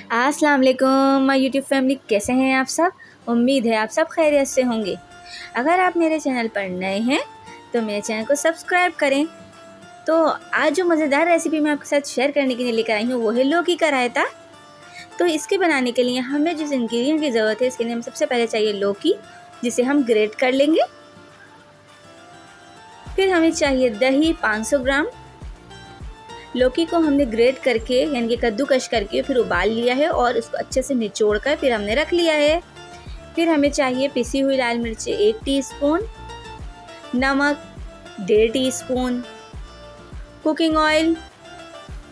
अस्सलाम वालेकुम my YouTube family, कैसे हैं आप सब। उम्मीद है आप सब खैरियत से होंगे। अगर आप मेरे चैनल पर नए हैं तो मेरे चैनल को सब्सक्राइब करें। तो आज जो मज़ेदार रेसिपी मैं आपके साथ शेयर करने के लिए लेकर आई हूँ वो है लौकी का रायता। तो इसके बनाने के लिए हमें जिस इंग्रेडिएंट की ज़रूरत है, इसके लिए हमें सबसे पहले चाहिए लौकी, जिसे हम ग्रेट कर लेंगे। फिर हमें चाहिए दही 500 ग्राम। लौकी को हमने ग्रेट करके यानी कि कद्दूकश करके फिर उबाल लिया है और उसको अच्छे से निचोड़ कर फिर हमने रख लिया है। फिर हमें चाहिए पिसी हुई लाल मिर्चें 1 टीस्पून, नमक 1.5 teaspoon, cooking oil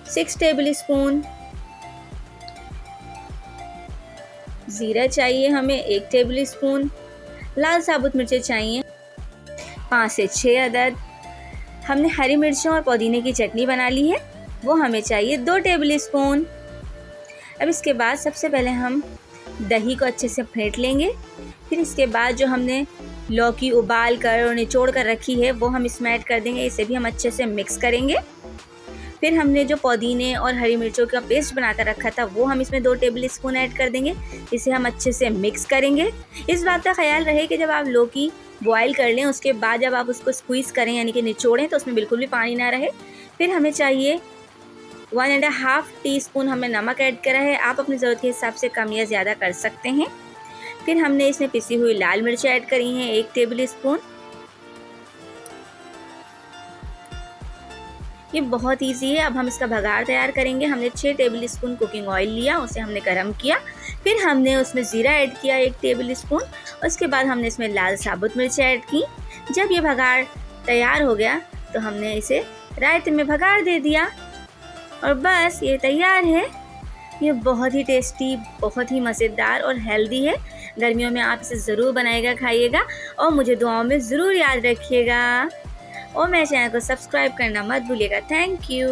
6 table spoon, ज़ीरा चाहिए हमें 1 टेबल स्पून, लाल साबुत मिर्चें चाहिए 5 से 6 अदद। हमने हरी मिर्चों और पुदीने की चटनी बना ली है, वो हमें चाहिए 2 टेबल स्पून। अब इसके बाद सबसे पहले हम दही को अच्छे से फेंट लेंगे। फिर इसके बाद जो हमने लौकी उबाल कर और निचोड़ कर रखी है वो हम इसमें ऐड कर देंगे। इसे भी हम अच्छे से मिक्स करेंगे। फिर हमने जो पुदीने और हरी मिर्चों का पेस्ट बना कर रखा था वो हम इसमें 2 टेबल स्पून ऐड कर देंगे। इसे हम अच्छे से मिक्स करेंगे। इस बात का ख्याल रहे कि जब आप लौकी बॉयल कर लें उसके बाद जब आप उसको स्क्वीज़ करें यानी कि निचोड़ें तो उसमें बिल्कुल भी पानी ना रहे। फिर हमें चाहिए 1.5 टीस्पून हमने नमक ऐड करा है। आप अपनी ज़रूरत के हिसाब से कम या ज़्यादा कर सकते हैं। फिर हमने इसमें पिसी हुई लाल मिर्च ऐड करी हैं 1 टेबल स्पून। ये बहुत इजी है। अब हम इसका भगार तैयार करेंगे। हमने 6 टेबल स्पून कुकिंग ऑयल लिया, उसे हमने गर्म किया। फिर हमने उसमें ज़ीरा ऐड किया 1 टेबल स्पून। उसके बाद हमने इसमें लाल साबुत मिर्च ऐड की। जब ये भगार तैयार हो गया तो हमने इसे रायते में भगार दे दिया और बस ये तैयार है। ये बहुत ही टेस्टी, बहुत ही मज़ेदार और हेल्दी है। गर्मियों में आप इसे ज़रूर बनाइएगा, खाइएगा और मुझे दुआओं में ज़रूर याद रखिएगा। और मेरे चैनल को सब्सक्राइब करना मत भूलिएगा। Thank you.